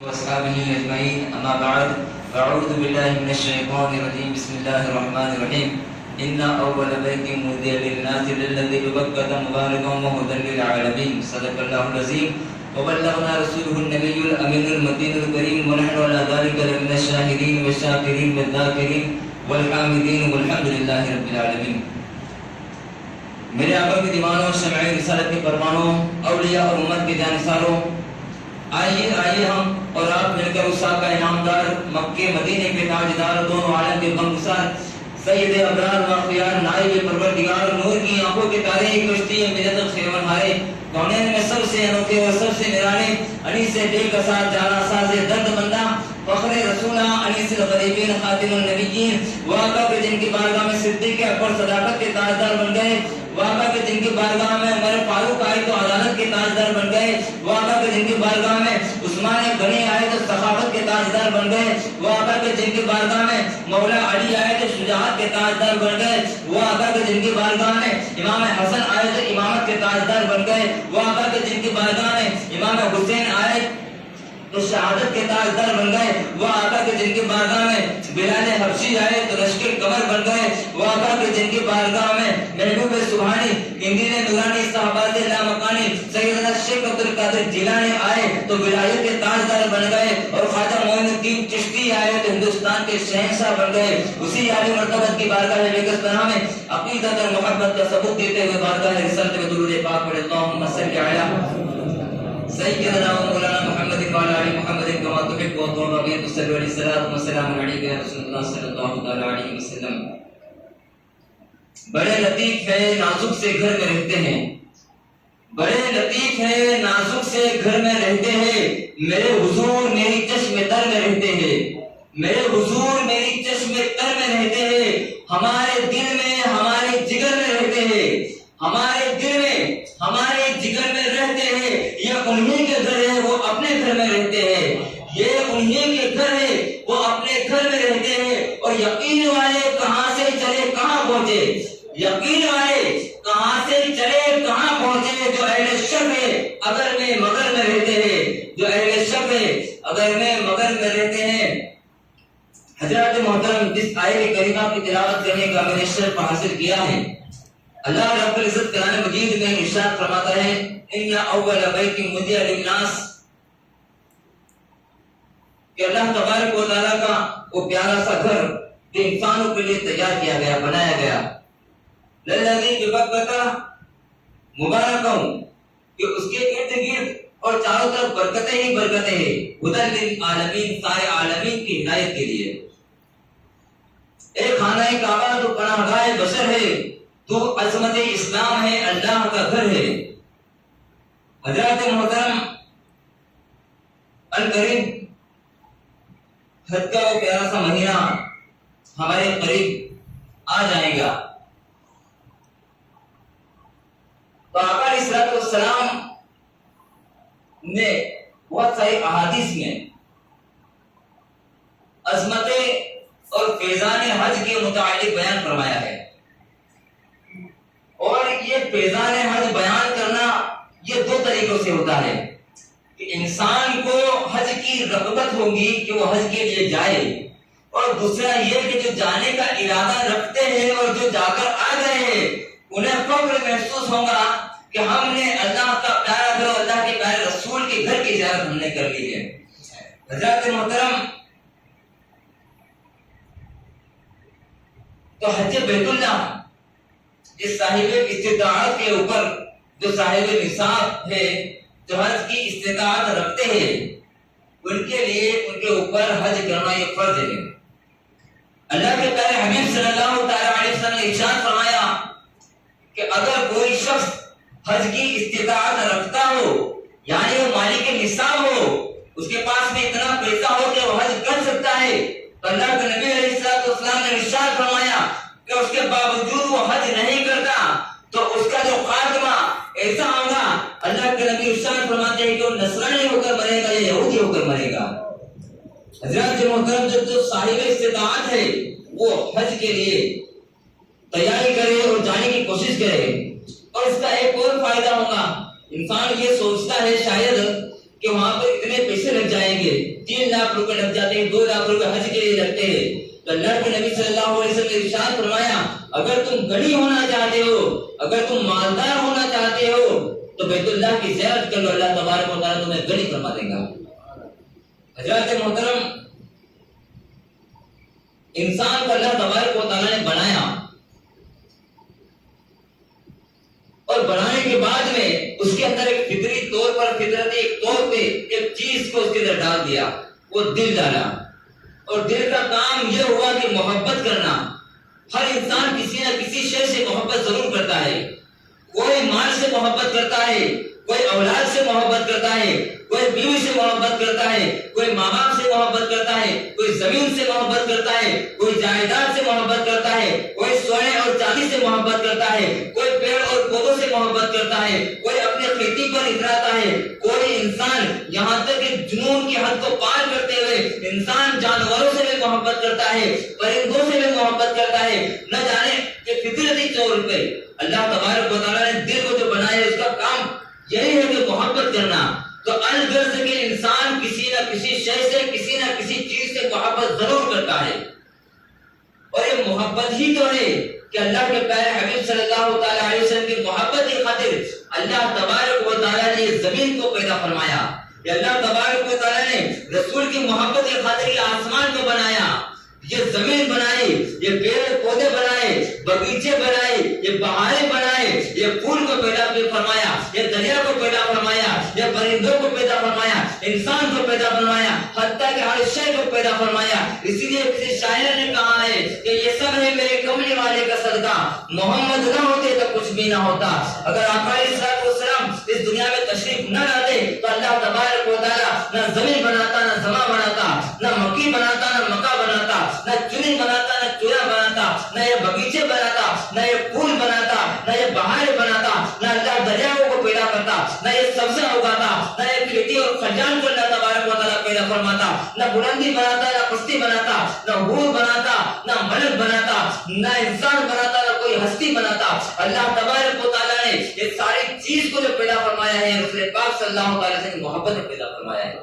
وأصحابه أجمعين أما بعد فأعوذ بالله من الشيطان الرجيم بسم الله الرحمن الرحيم إن أول بيت وضع للناس للذي ببكة مباركا وهدى للعالمين صدق الله العظيم وبلغنا رسوله النبي الأمين المتين الكريم ونحن على ذلك لمن الشاهدين والشاكرين والذاكرين والحامدين والحمد لله رب العالمين. میرے آقا کی دیوانوں، شمع رسالت کے پروانوں، اولیاء اور امت کے جانثاروں، آئیے ہم اور آپ مل کر اس کا انعامدار، مکے مدینے کے تاجدار، دونوں عالم کے غمگسار، سید ابرار و اخیار، نائب پروردگار، نور کی آنکھوں کے تارے، کشتی مجد خیمن ہارے، کونین میں سب سے انوکھے اور سب سے نرانے، علی سے دل کا ساتھ جانا ساز درد بندہ، فخر رسولہ، علی سے غریبین، خاتم النبیین، واقع کے جن کی بارگاہ میں صدیق اکبر صداقت کے تاجدار بن گئے، واقع کے جن کی بارگاہ میں عمر فاروق آئے تو عدالت کے تاجدار بن گئے، واقع کے جن کی بارگاہ میں عثمان غنی آئے تو سخاوت کے تاجدار بن گئے، واقع کے جن کی بارگاہ میں مولا علی آئے تو شجاعت کے تاجدار بن گئے، واقع کے جن کی بارگاہ میں امام حسن آئے تو امامت کے تاجدار بن گئے، واقع کے جن کی بارگاہ میں امام حسین آئے تو شہادت کے تاجدار بن گئے، وہ آقا کے جن کی بارگاہ میں بلال حبشی آئے تو رشک قمر بن گئے، وہ آقا کے جن کی بارگاہ میں محبوب سبحانی، قندیل نورانی، صحابات لامکانی، سیدنا شیخ عبد القادر جیلانی آئے تو ولایت کے تاجدار بن گئے، اور خواجہ معین الدین چشتی آئے تو ہندوستان کے شہنشاہ بن گئے. اسی عالی مرتبت کی بارگاہ بیگستانہ میں عقیدت اور محبت کا ثبوت دیتے ہوئے بارگاہ رسالت میں درود پاک پڑھے. اللہم صل علی سیدنا و مولانا محمد وعلی آل محمد کما تحب و ترضى صلی علیہ الصلوۃ والسلام علیک یا رسول اللہ صلی اللہ تعالی علیہ وسلم. بڑے لطیف ہے نازک سے گھر میں رہتے ہیں، بڑے لطیف ہے نازک سے گھر میں رہتے ہیں، میرے حضور میری چشم تر میں رہتے ہیں، میرے حضور میری چشم تر میں رہتے ہیں، ہمارے دل میں ہمارے جگر میں رہتے ہیں، ہمارے دل میں ہمارے جگر میں رہتے ہیں. یہ انہی کے گھر ہے وہ اپنے گھر میں رہتے ہیں، یہ انہی کے گھر ہے وہ اپنے گھر میں رہتے ہیں. اور یقین والے کہاں سے چلے کہاں پہنچے، یقین والے کہاں سے چلے کہاں پہنچے. جو اہل شک ہے اگر میں مگر میں رہتے ہیں، جو اہل شک ہے اگر میں مگر میں رہتے ہیں. حضرات محترم، جس آیت کریمہ کی تلاوت کرنے کا میں نے شرف حاصل کیا ہے، اللہ رب العزت قرآن مجید میں ارشاد فرماتا ہے ان اول بیت وضع للناس، کہ اللہ تبارک و تعالیٰ کا وہ پیارا سا گھر جو انسانوں کے لیے تیار کیا گیا، بنایا گیا، للذی ببکۃ مبارکا، کہ اس کے ارد گرد اور چاروں طرف برکتیں ہی برکتیں ہیں، ہدی للعالمین، سارے عالمین کی ہدایت کے لیے. ایک خانہ کعبہ تو پناہ گاہ بشر ہے، تو عظمت اسلام ہے، اللہ کا گھر ہے. حضرات محترم، القریب حج کا وہ پیارا سا مہینہ ہمارے قریب آ جائے گا. تو آقا علیہ الصلوۃ والسلام نے بہت ساری احادیث میں عظمت اور فیضان حج کے متعلق بیان فرمایا ہے، اور یہ فیضان حج بیان کرنا یہ دو طریقوں سے ہوتا ہے کہ انسان کو حج کی رغبت ہوگی کہ وہ حج کے لیے جائے، اور دوسرا یہ کہ جو جانے کا ارادہ رکھتے ہیں اور جو جا کر آ گئے ہیں انہیں فخر محسوس ہوگا کہ ہم نے اللہ کا پیارا گھر، اللہ کے پیارے رسول کے گھر کی زیارت ہم نے کر لی ہے. حضرات محترم، تو حج بیت اللہ اس صاحب استطاعت کے اوپر، جو صاحب نصاب ہے، جو حج کی استطاعت رکھتے ہیں، ان کے لیے ان کے اوپر حج کرنا یہ فرض ہے. اللہ کے پیارے حبیب صلی اللہ تعالی علیہ وسلم نے ارشاد فرمایا کہ اگر کوئی شخص حج کی استطاعت رکھتا ہو، یعنی وہ مالک نصاب ہو، اس کے پاس میں اتنا پیسہ ہو کہ وہ حج کر سکتا ہے، تو اللہ کے نبی علیہ الصلوۃ والسلام نے ارشاد فرمایا کہ اس کے باوجود وہ حج نہیں کرتا تو اس کا جو خاتمہ ایسا ہوگا، اللہ کے نبی ارشاد فرماتے ہیں کہ وہ نصرانی ہو کر مرے گا یا یہودی ہو کر مرے گا. حضرات محترم، جو صاحب استطاعت ہے وہ حج کے لیے تیاری کرے اور جانے کی کوشش کرے. اور اس کا ایک اور فائدہ ہوگا، انسان یہ سوچتا ہے شاید کہ وہاں پر اتنے پیسے لگ جائیں گے، 3 لاکھ روپے لگ جاتے ہیں، 2 لاکھ روپے حج کے لیے لگتے ہیں. تو اللہ کے نبی صلی اللہ علیہ وسلم نے ارشاد فرمایا اگر تم غنی ہونا چاہتے ہو، اگر تم مالدار ہونا چاہتے ہو تو بیت اللہ کی زیارت کر لو، اللہ تبارک و تعالیٰ تمہیں غنی فرما دے گا. حضرات محترم، انسان کو اللہ تبارک و تعالیٰ نے بنایا اور بنانے کے بعد میں اس کے اندر ایک فطری طور پر، فطرتی ایک طور پہ ایک چیز کو اس کے اندر ڈال دیا، وہ دل ڈالا. اور دل کا کام یہ ہوا کہ محبت کرنا. ہر انسان کسی نہ کسی شے سے محبت ضرور کرتا ہے. کوئی مال سے محبت کرتا ہے، کوئی اولاد سے محبت کرتا ہے، کوئی بیوی سے محبت کرتا ہے، کوئی ماں باپ سے محبت کرتا ہے، کوئی زمین سے محبت کرتا ہے، کوئی جائیداد سے محبت کرتا ہے، کوئی سونے اور چاندی سے محبت کرتا ہے، کوئی پیڑ اور پودوں سے محبت کرتا ہے، کوئی اپنے کھیتی پر اتراتا ہے. کوئی انسان یہاں تک کہ جنون کی حد کو پار کرتے ہوئے انسان جانوروں سے بھی محبت کرتا ہے، پرندوں سے بھی محبت کرتا ہے. نہ جانے کہ فطرتی طور پہ اللہ تبارک و تعالیٰ نے دل کو جو بنایا اس کا کام یہی ہے کہ محبت کرنا. تو الغرض کہ انسان کسی نہ کسی شے سے، کسی نہ کسی چیز سے محبت ضرور کرتا ہے. اور یہ محبت ہی تو ہے کہ اللہ کے پیارے حبیب صلی اللہ تعالی علیہ وسلم کی محبت کی خاطر اللہ تبارک و تعالیٰ نے یہ زمین کو پیدا فرمایا. کہ اللہ تبارک و تعالیٰ نے رسول کی محبت کی خاطر یہ آسمان کو بنایا، یہ زمین بنائی، یہ پیڑ پودے بنائے، بغیچے بنائے، یہ بہاریں بنائے، یہ پھول کو پیدا فرمایا، یہ دریا کو پیدا فرمایا، یہ پرندوں کو پیدا فرمایا، انسان کو پیدا فرمایا، حتیٰ کہ ہر شے کو پیدا فرمایا. اسی لیے کسی شاعر نے کہا ہے کہ یہ سب ہے میرے کملی والے کا صدقہ، محمد نہ ہوتے تو کچھ بھی نہ ہوتا. اگر آقا علیہ الصلوۃ والسلام اس دنیا میں تشریف نہ لاتے تو اللہ تبارک و تعالیٰ نہ زمین بناتا، نہ زماں بناتا، نہ مکی بناتا، نہ مکہ بناتا، نہ چنی بناتا، نہ چورا بناتا، نہ یہ بغیچے بناتا، نہ یہ پھول بناتا، نہ یہ بہاریں بناتا، نہ اللہ دریاؤں کو پیدا کرتا، نہ یہ سبزہ اگاتا، نہ یہ کھیتی اور کھلیان کو اللہ تبارک و تعالیٰ پیدا فرماتا، نہ بلندی بناتا، نہ پستی بناتا، نہ حور بناتا، نہ ملک بناتا، نہ انسان بناتا، نہ کوئی ہستی بناتا. اللہ تبارک و تعالیٰ نے یہ ساری چیز کو جو پیدا فرمایا ہے رسول پاک صلی اللہ علیہ وسلم کی محبت میں پیدا فرمایا ہے.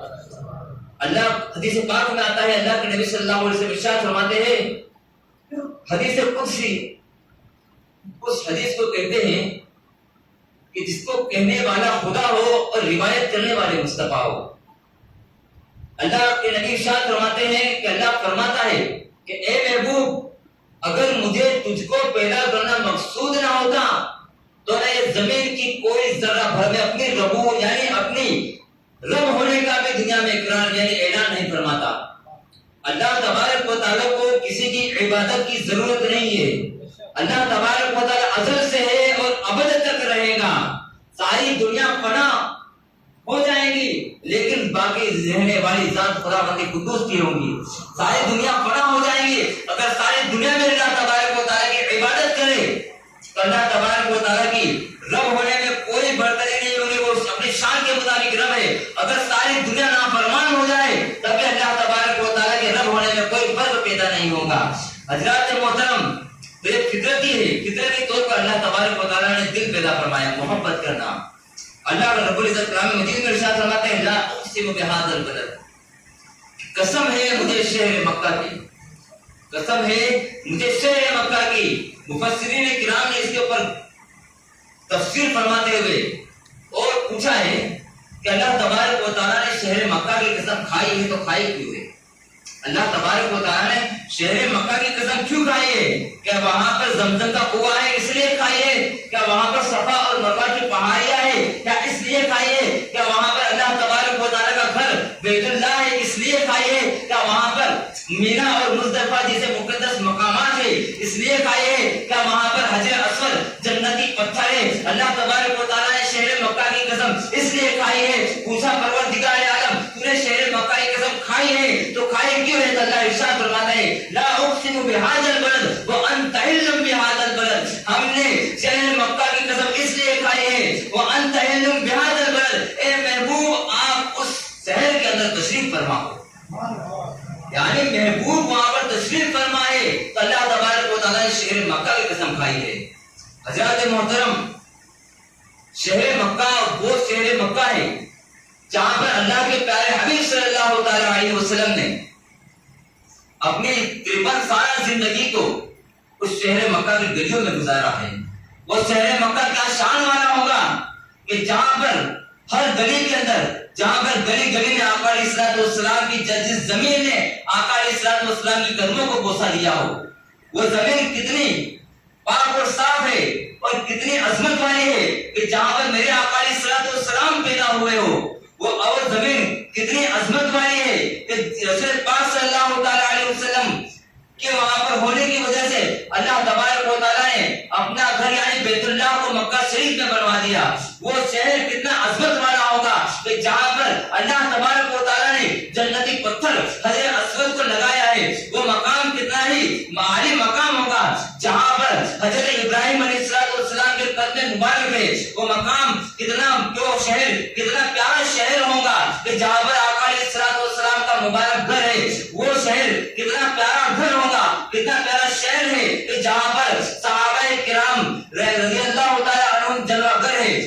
اللہ حدیث پاک میں آتا ہے، اللہ کے نبی صلی اللہ علیہ وسلم ارشاد فرماتے ہیں حدیث قدسی، اس حدیث کو کہتے ہیں کہ جس کو کہنے والا خدا ہو اور روایت کرنے والے مصطفیٰ ہو. اللہ کے نبی ارشاد فرماتے ہیں کہ اللہ فرماتا ہے کہ اے محبوب اگر مجھے تجھ کو پیدا کرنا مقصود نہ ہوتا تو نہ یہ زمین کی کوئی ذرہ بھر میں اپنی ربو یعنی اپنی رب ہونے کا بھی دنیا میں اقرار یعنی اعلان نہیں فرماتا. اللہ تبارک و تعالیٰ کو کسی کی عبادت کی ضرورت نہیں ہے. اللہ تبارک و تعالیٰ ازل سے ہے اور ابد تک رہے گا. ساری دنیا فنا ہو جائے گی لیکن باقی رہنے والی ذات خداوند قدوس کی ہوں گی. ساری دنیا فنا ہو جائے گی، اگر ساری دنیا میں اللہ تبارک و تعالیٰ کی عبادت کرے تو اللہ تبارک و تعالیٰ کی رب ہونے میں کوئی برتری نہیں ہوگی، وہ اپنی شان کے مطابق رب ہے. اگر ساری دنیا نافرمان ہو جائے تب بھی اللہ تبارک و تعالیٰ کے رب ہونے میں کوئی فرق پیدا نہیں ہوگا. حضرات محترم، تو یہ فطرتی ہے، فطرتی طور پر اللہ تبارک و تعالیٰ نے دل پیدا فرمایا محبت کرنا. اللہ رب العزت کلام مجید میں ارشاد فرماتے ہیں لا اقسم بہذا البلد، قسم ہے مجھے شہر مکہ کی، قسم ہے مجھے شہر مکہ کی. مفسرین کرام نے اس کے اوپر تفسیر فرماتے ہوئے اور پوچھا ہے کہ اللہ تبارک و تعالیٰ نے شہر مکہ کی قسم کھائی ہے تو کھائی کیوں ہے؟ اللہ تبارک و تعالیٰ نے شہر مکہ کی قسم کیوں کھائی ہے؟ کیا وہاں پر زمزم کا کنواں ہے اس لیے کھائی ہے؟ کیا وہاں پر صفا اور مروہ کی پہاڑیاں ہے کیا اس لیے کھائی ہے؟ کیا وہاں پر اللہ تبارک و تعالیٰ کا گھر بیت اللہ ہے اس لیے کھائی ہے؟ کیا وہاں پر مینا اور مزدلفہ جیسے مقدس مقامات ہے اس لیے کھائی ہے؟ کیا وہاں پر حجر اسود جنتی پتھر ہے؟ اللہ تبارک و تعالیٰ نے شہر مکہ کی قسم اس لیے کھائی ہے. پوچھا پروردگار عالم تو نے شہر مکہ کی قسم کھائی ہے تو کھائی کیوں ہے؟ تو اللہ ارشاد فرماتا ہے لا اقسم بهذا البلد وانت حل بهذا البلد، ہم نے شہر مکہ کی قسم اس لیے کھائی ہے وانت حل بهذا البلد، اے محبوب آپ اس شہر کے اندر تشریف فرماؤ، یعنی محبوب وہاں پر تشریف فرمائے تو اللہ تبارک و تعالیٰ نے شہر مکہ کی قسم کھائی ہے. حضرات محترم، شہر مکہ وہ شہر مکہ ہے جہاں پر اللہ کے پیارے حبیب صلی اللہ تعالی علیہ وسلم نے اپنی 53 سالہ زندگی کو اس شہر مکہ کی گلیوں میں گزارا ہے۔ وہ شہر مکہ کیا شان والا ہوگا کہ جہاں پر ہر گلی کے اندر، جہاں پر گلی گلی میں آقا علیہ الصلوۃ والسلام کی جس زمین نے آقا علیہ الصلوۃ والسلام کی قدموں کو بوسہ دیا ہو، وہ زمین کتنی پاک اور صاف ہے اور کتنی عظمت والی ہے کہ جہاں پر میرے آقا علیہ الصلوۃ والسلام پیدا ہوئے ہو، وہ اور زمین کتنی عظمت والی ہے کہ رسول پاک صلی اللہ تعالی علیہ وسلم کہ وہاں پر ہونے کی وجہ سے اللہ تبارک و تعالیٰ نے اپنا گھر یعنی بیت اللہ کو مکہ شریف میں بنوا دیا۔ وہ شہر کتنا عظمت والا ہوگا کہ جہاں پر اللہ تبارک و تعالیٰ نے جنتی پتھر حجر اسود کو لگایا ہے، وہ مقام کتنا ہی عالی مقام ہوگا۔ جہاں پر حضرت ابراہیم علیہ السلام کے قدم مبارک ہے، وہ مقام کتنا وہ شہر کتنا پیارا شہر ہوگا کہ جہاں پر آقا علیہ السلام کا مبارک گھر ہے، وہ شہر کتنا پیارا گھر ہوگا، کتنا پیارا شہر ہے کہ جہاں پر صحابہ کرام رضی اللہ تعالی عنہم جلوہ گر ہے۔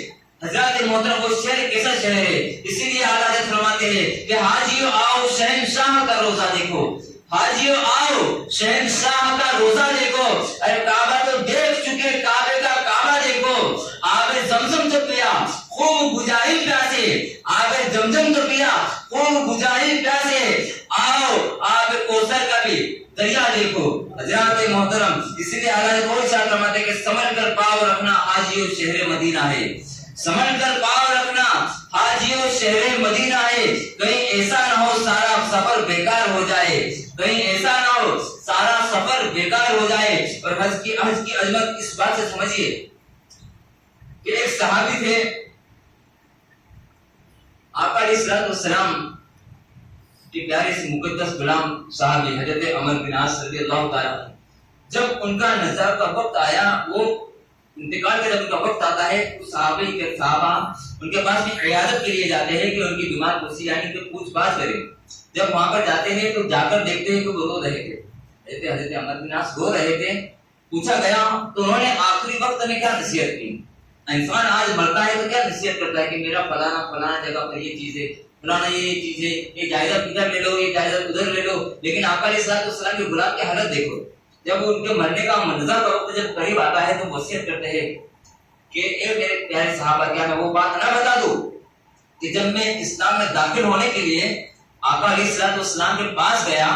حضرات محترم، وہ شہر کیسا شہر ہے؟ اسی لیے اعلیٰ حضرت فرماتے ہیں کہ حاجیو آؤ شہنشاہ کا روزہ دیکھو، حاجیو آؤ شہنشاہ کا روزہ دیکھو، ارے کعبہ تو دیکھ چکے، کعبے کا کعبہ دیکھو، آب زمزم تو پیا خوب بجائی پیاسے، آب زمزم تو پیا خوب بجائی پیاسے، آؤ آب کوثر کا بھی دریا دیکھو۔ حضرات محترم، اسی لیے اعلیٰ حضرت اور شاہ فرماتے کہ سنبھل کر پاؤ رکھنا حاجیو شہر مدینہ ہے، سنبھل کر پاؤ رکھنا حاجیو شہر مدینہ ہے، کہیں ایسا نہ ہو سارا سفر بیکار ہو جائے، کہیں ایسا نہ ہو سارا سفر بیکار ہو جائے۔ اور حج کی عظمت اس بات سے سمجھیے کہ ایک صحابی تھے آقا علیہ الصلوۃ والسلام کے پیارے سے مقدس غلام صحابی حضرت عمر بن عاص رضی اللہ تعالیٰ عنہ، جب ان کا نظر کا وقت آیا، وہ انتقال کا جب ان کا وقت آتا ہے تو صحابہ ان کے پاس بھی عیادت کے لیے جاتے ہیں کہ ان کی بیمار پرسی یعنی کہ پوچھ پاچھ کریں۔ جب وہاں پر جاتے ہیں تو جا کر دیکھتے ہیں کہ وہ رو رہے تھے، حضرت عمر بن عاص رو رہے تھے۔ پوچھا گیا تو انہوں نے آخری وقت میں کیا نصیحت کی؟ انسان آج مرتا ہے تو کیا نصیحت کرتا ہے کہ میرا فلانا جگہ پر یہ چیز ہے، فلانا یہ چیز ہے، یہ جائزہ ادھر لے لو، یہ جائزہ ادھر لے لو۔ لیکن آقا علیہ الصلوۃ والسلام کے غلام کی حالت دیکھو، جب ان کے مرنے کا منظر کا وقت جب قریب آتا ہے تو وصیت کرتے ہیں کہ اے میرے پیارے صحابہ، کیا میں وہ بات نہ بتا دوں کہ جب میں اسلام میں داخل ہونے کے لیے آقا علیہ الصلوۃ والسلام کے پاس گیا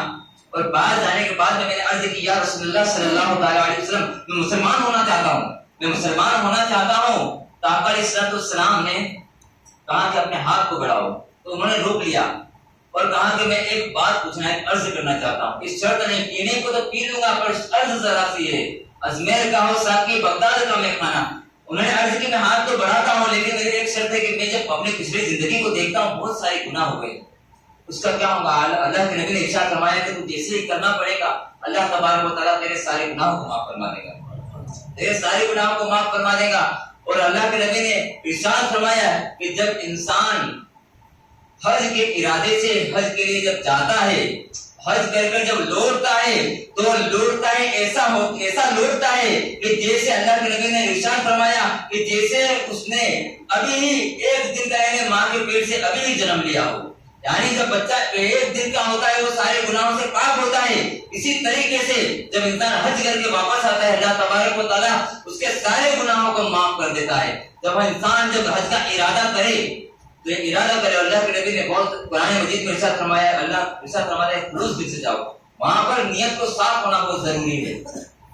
اور باہر جانے کے بعد میں نے عرض کی یا رسول اللہ صلی اللہ تعالی علیہ وسلم، میں مسلمان ہونا چاہتا ہوں، میں مسلمان ہونا چاہتا ہوں۔ تو آقا علیہ الصلوۃ والسلام نے کہا کہ اپنے ہاتھ کو بڑھاؤ، تو انہوں نے روک لیا اور کہا کہ میں ایک بات پوچھنا ہے، عرض کرنا چاہتا ہوں، اس شرط نہیں، پینے کو تو پی لوں گا پر عرض ذرا سی ہے، ازمیر کا ہو ساقی بغداد کا میں کھانا۔ انہوں نے عرض کی میں ہاتھ تو بڑھاتا ہوں لیکن میری ایک شرط ہے کہ میں جب اپنی پچھلی زندگی کو دیکھتا ہوں بہت سارے گناہ ہو گئے، اس کا کیا ہوگا؟ اللہ کے نبی نے ارشاد فرمایا کہ تو جیسے ہی کرنا پڑے گا اللہ تبارک و تعالیٰ تیرے سارے گناہوں کو معاف فرما دے گا، تیرے سارے گناہوں کو معاف فرما دے گا۔ اور اللہ کے نبی نے ارشاد فرمایا کہ جب انسان حج کے ارادے سے حج کے لیے جب جاتا ہے، حج کر کر جب لوٹتا ہے تو لوٹتا ہے ایسا لوٹتا ہے کہ جیسے اللہ کے نبی نے ارشاد فرمایا کہ جیسے اس نے ابھی ہی ایک دن کا یعنی ماں کے پیٹ سے ابھی ہی جنم لیا ہو، یعنی جب بچہ ایک دن کا ہوتا ہے وہ سارے گناہوں سے پاک ہوتا ہے۔ اسی طریقے سے جب انسان حج کر کے واپس آتا ہے اللہ تبارک و تعالیٰ اس کے سارے گناہوں کو معاف کر دیتا ہے۔ جب انسان جب حج کا ارادہ کرے تو یہ ارادہ کرے، اللہ کے نبی نے بہت قرآن مجید میں ارشاد فرمایا، اللہ ارشاد فرماتا ہے خلوص دل سے جاؤ، وہاں پر نیت کو صاف ہونا بہت ضروری ہے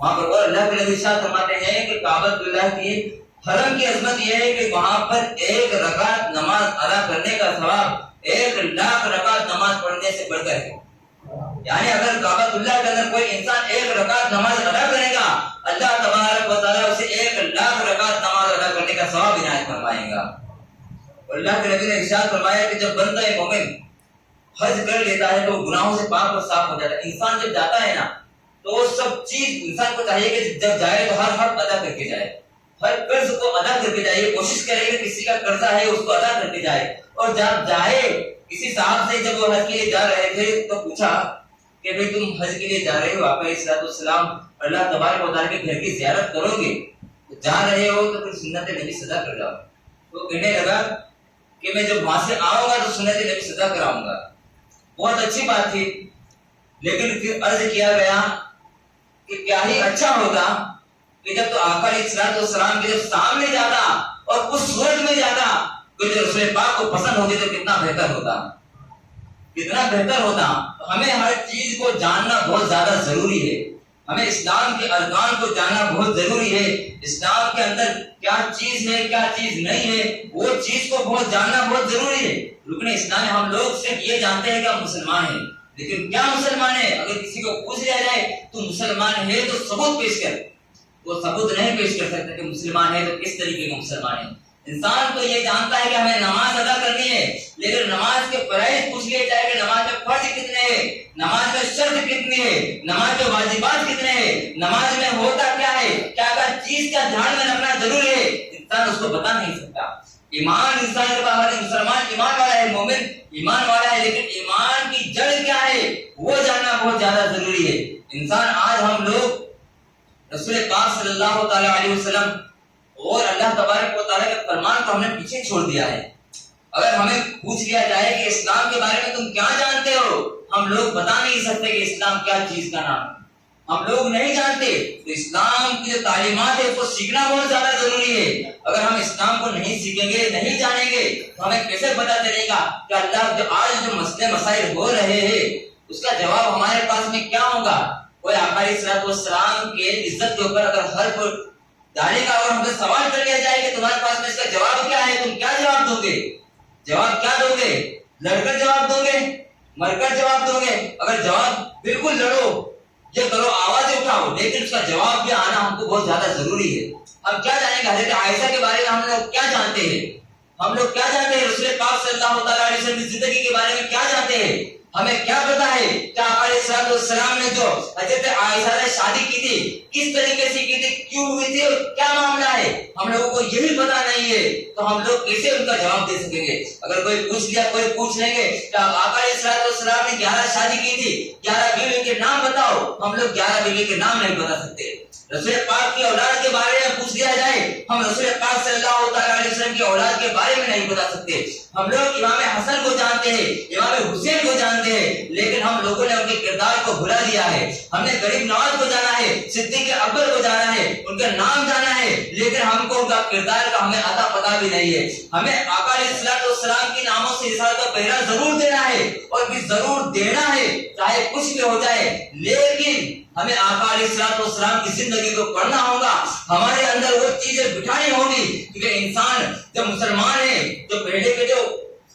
وہاں پر۔ اور اللہ کے نبی ارشاد فرماتے ہیں کہ کعبۃ اللہ کی حرم کی عظمت یہ ہے کہ وہاں پر ایک رکعت نماز ادا کرنے کا ثواب 1,00,000 رکعت نماز پڑھنے سے بڑھ کر ہے، یعنی اگر کعبۃ اللہ کے اندر کوئی انسان 1 رکعت نماز ادا کرے گا اللہ تبارک و تعالیٰ اسے 1,00,000 رکعت نماز ادا کرنے کا ثواب عنایت فرمائے گا۔ اور اللہ کے نبی نے ارشاد فرمایا کہ جب بندہ مومن حج کر لیتا ہے تو گناہوں سے پاک اور صاف ہو جاتا ہے۔ انسان جب جاتا ہے نا تو وہ سب چیز انسان کو چاہیے کہ جب جائے تو ہر حق ادا کر کے جائے، ہر قرض کو ادا کر کے جائے، کوشش کرے کہ کسی کا قرضہ ہے اس کو ادا کر کے جائے۔ اور جب جائے کسی صاحب سے جب وہ حج کے لیے جا رہے تھے تو پوچھا کہ بھئی تم حج کے لیے جا رہے ہو، آقا علیہ الصلوۃ والسلام اللہ تبارک و تعالیٰ کے گھر کی زیارت کرو گے، تو جا رہے ہو تو پھر سنت نبی صدا کر جاؤ۔ تو کہنے لگا کہ میں جب وہاں سے آؤں گا تو سنت نبی صدا کراؤں گا. بہت اچھی بات تھی، لیکن پھر عرض کیا گیا کہ کیا ہی اچھا ہوتا کہ جب تو آقا علیہ الصلوۃ والسلام کے جب سامنے جاتا اور اس صورت میں جاتا کہ جو رسول پاک کو پسند ہوتی تو کتنا بہتر ہوتا، کتنا بہتر ہوتا. ہمیں ہر چیز کو جاننا بہت زیادہ ضروری ہے. ہمیں اسلام کے ارکان کو جاننا بہت ضروری ہے. اسلام کے اندر کیا چیز ہے کیا چیز نہیں ہے وہ چیز کو بہت جاننا بہت ضروری ہے. رکن اسلام ہم لوگ صرف یہ جانتے ہیں کہ ہم مسلمان ہیں، لیکن کیا مسلمان ہے؟ اگر کسی کو پوچھ لیا جائے تو مسلمان ہے تو ثبوت پیش کر، وہ ثبوت نہیں پیش کر سکتا کہ مسلمان ہے تو کس طریقے کا مسلمان ہے. انسان تو یہ جانتا ہے کہ ہمیں نماز ادا کرنی ہے، لیکن نماز کے فرائض پوچھ لیے جائے کہ نماز میں فرض کتنے ہیں، نماز میں شرط کتنی ہے، نماز میں واجبات کتنے ہیں، نماز میں ہوتا کیا ہے، کیا چیز کا دھیان میں رکھنا ضروری ہے، انسان اس کو بتا نہیں سکتا. ایمان انسان کے پاس ہے، مسلمان ایمان والا ہے، مومن ایمان والا ہے، لیکن ایمان کی جڑ کیا ہے وہ جاننا بہت زیادہ ضروری ہے. انسان آج ہم لوگ رسول پاک صلی اللہ تعالی علیہ وسلم اور اللہ تبارک و تعالیٰ کے فرمان کو ہم نے پیچھے چھوڑ دیا ہے. اگر ہمیں پوچھ لیا جائے کہ اسلام کے بارے میں تم کیا جانتے ہو، ہم لوگ بتا نہیں سکتے کہ اسلام کیا چیز کا نام ہے، ہم لوگ نہیں جانتے. تو اسلام کی جو تعلیمات ہے اس کو سیکھنا بہت زیادہ ضروری ہے. اگر ہم اسلام کو نہیں سیکھیں گے نہیں جانیں گے تو ہمیں کیسے پتا چلے گا کہ اللہ جو آج جو مسئلے مسائل ہو رہے ہیں اس کا جواب ہمارے پاس میں کیا ہوگا. کوئی آقا علیہ الصلوۃ والسلام کے عزت کے اوپر اگر ہر کوئی ڈالے گا اور ہم سے سوال کر لیا جائے کہ تمہارے پاس میں اس کا جواب کیا ہے، تم کیا جواب دو گے؟ جواب کیا دو گے؟ لڑ کر جواب دو گے، مر کر جواب دو گے؟ اگر جواب بالکل لڑو یہ کرو آوازیں اٹھاؤ، لیکن اس کا جواب بھی آنا ہم کو بہت زیادہ ضروری ہے. ہم کیا جانیں گے حضرت عائشہ کے بارے میں، ہم لوگ کیا جانتے ہیں، ہم لوگ کیا جانتے ہیں رسول پاک صلی اللہ تعالی علیہ وسلم کی زندگی کے بارے میں کیا جانتے ہیں. ہمیں کیا پتا ہے کہ آقا علیہ الصلوۃ والسلام نے جو حضرت عائشہ سے شادی کی تھی کس طریقے سے کی تھی، کیوں ہوئی تھی اور کیا معاملہ ہے، ہم لوگوں کو یہی پتا نہیں ہے تو ہم لوگ کیسے ان کا جواب دے سکیں گے. اگر کوئی پوچھ لیا، کوئی پوچھ لیں گے کہ آقا علیہ الصلوۃ والسلام نے 11 شادی کی تھی، 11 بیوی کے نام بتاؤ، ہم لوگ 11 بیوی کے نام نہیں بتا سکتے. رسول پاک کی اولاد کے بارے میں پوچھ لیا جائے ہم رسول پاک صلی اللہ تعالی علیہ وسلم کی اولاد کے بارے میں نہیں بتا سکتے. ہم لوگ امام حسن کو جانتے ہیں، امام حسین کو جانتے ہیں، لیکن ہم لوگوں نے ان کے کردار کو بھلا دیا ہے. ہم نے غریب نواز کو جانا ہے، صدیق اکبر کو جانا ہے، ان کا نام جانا ہے، لیکن ہم کو ان کا کردار کا ہمیں اتا پتہ بھی نہیں ہے. ہمیں آقا علیہ الصلوۃ والسلام کی ناموں سے رسالت کا پہرا ضرور دینا ہے اور بھی ضرور دینا ہے چاہے کچھ بھی ہو جائے، لیکن ہمیں آقا علیہ الصلوۃ والسلام کی زندگی کو پڑھنا ہوگا. ہمارے اندر وہ چیزیں بٹھانی ہوگی کیونکہ انسان جب مسلمان ہے، جو پہلے کے جو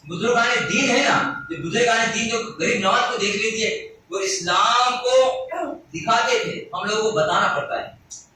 بزرگان دین ہے نا، جو بزرگان دین جو غریب نواز کو دیکھ لیجیے، وہ اسلام کو دکھاتے تھے، ہم لوگوں کو بتانا پڑتا ہے.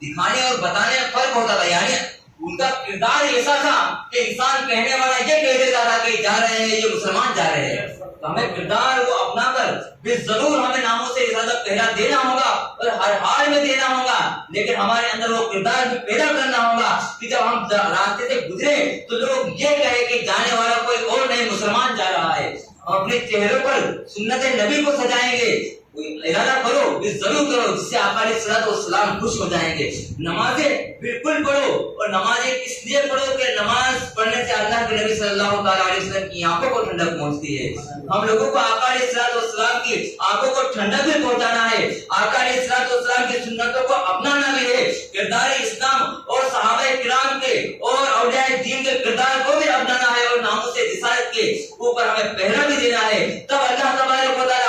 دکھانے اور بتانے میں فرق ہوتا تھا، یعنی ان کا کردار ایسا تھا کہ انسان کہنے والا یہ کہہ دیتا تھا کہ جا رہے ہیں یہ مسلمان جا رہے ہیں. تو ہمیں کردار کو اپنا کر بھی ضرور ہمیں ناموں سے رسالت پہلا دینا ہوگا اور ہر حال میں دینا ہوگا، لیکن ہمارے اندر وہ کردار بھی پیدا کرنا ہوگا کہ جب ہم راستے سے گزرے تو لوگ یہ کہے کہ جانے والا کوئی اور نہیں مسلمان جا رہا ہے. ہم اپنے چہروں پر سنت نبی کو سجائیں گے، ارادہ کرو بھی ضرور کرو جس سے آقا علیہ الصلوۃ والسلام خوش ہو جائیں گے. نمازیں بالکل پڑھو، اور نمازیں اس لیے پڑھو کہ نماز پڑھنے سے اللہ کے نبی صلی اللہ تعالی علیہ وسلم کی آنکھوں کو ٹھنڈک پہنچتی ہے. ہم لوگوں کو آقا علیہ الصلوۃ والسلام کی آنکھوں کو ٹھنڈک بھی پہنچانا ہے، آقا علیہ الصلوۃ والسلام کی سنتوں کو اپنانا بھی ہے. کردار اسلام اور صحابہ کرام کے اور اولیاء دین کے کردار کو بھی اپنانا ہے اور ناموس رسالت کے اوپر ہمیں پہرا بھی دینا ہے. تب اللہ تبارک و تعالی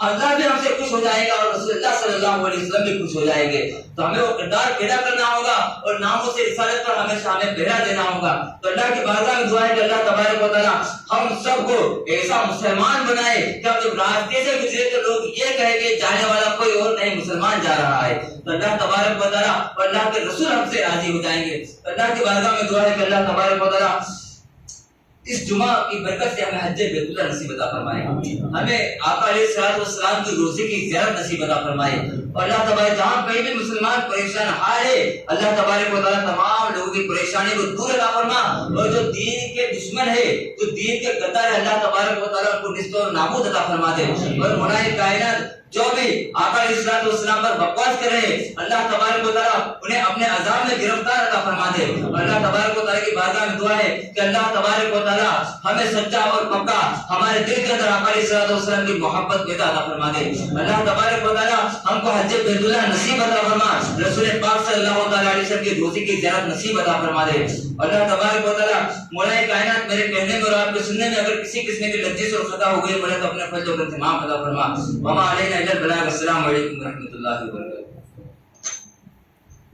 اللہ بھی ہم سے خوش ہو جائے گا اور رسول اللہ صلی اللہ علیہ وسلم بھی خوش ہو جائیں گے. تو ہمیں وہ کردار پیدا کرنا ہوگا اور ناموں سے رسالت پر ہمیشہ ہمیں پہرا دینا ہوگا. تو اللہ کی بارگاہ میں دعا ہے کہ اللہ تبارک و تعالی ہم سب کو ایسا مسلمان بنائے کہ ہم جب راستے سے گزرے تو لوگ یہ کہے کہ جانے والا کوئی اور نہیں مسلمان جا رہا ہے. تو اللہ تبارک و تعالی اور اللہ کے رسول ہم سے راضی ہو جائیں گے. تو اللہ کی بارگاہ میں دعا ہے کہ اللہ تبارک و تعالی اس جمعہ کی برکت سے ہمیں حج بیت اللہ نصیب عطا فرمائے، ہمیں آقا علیہ الصلوۃ والسلام کی روزے کی زیارت نصیب عطا فرمائے. اور اللہ تبارک جہاں کہیں بھی مسلمان پریشان حال ہے اللہ تبارک و تعالی تمام لوگوں کی پریشانی کو دور عطا فرما، اور جو دین کے دشمن ہے جو دین کے غدار ہے اللہ تبارک و تعالی ان کو نصب و نابود عطا فرما دے. اور منائے کائنات جو بھی آقا علیہ الصلوۃ والسلام پر بکواس کر رہے ہیں اللہ تبارک و تعالی انہیں اپنے عذاب میں گرفتار عطا فرما دے. اللہ تبارک و تعالی کی بارگاہ میں دعا ہے کہ اللہ تبارک و تعالی تعالیٰ ہمیں سچا اور پکا ہمارے دل کے اندر آقا علیہ الصلوۃ والسلام کی محبت پیدا عطا فرما دے۔ اللہ تبارک و تعالیٰ ہم کو حج بیت اللہ نصیب عطا فرما، رسول پاک صلی اللہ تعالیٰ علیہ وسلم کی روزی کی زیارت نصیب عطا فرما دے۔ اللہ تبارک و تعالیٰ مولا کائنات میرے کہنے میں اور آپ کے سننے میں اگر کسی قسم کی لجز اور خطا ہو گئی مولا تو اپنے فضل و کرم سے معاف عطا فرما۔ وما علینا الا البلاغ۔ السلام علیکم ورحمۃ اللہ وبرکاتہ۔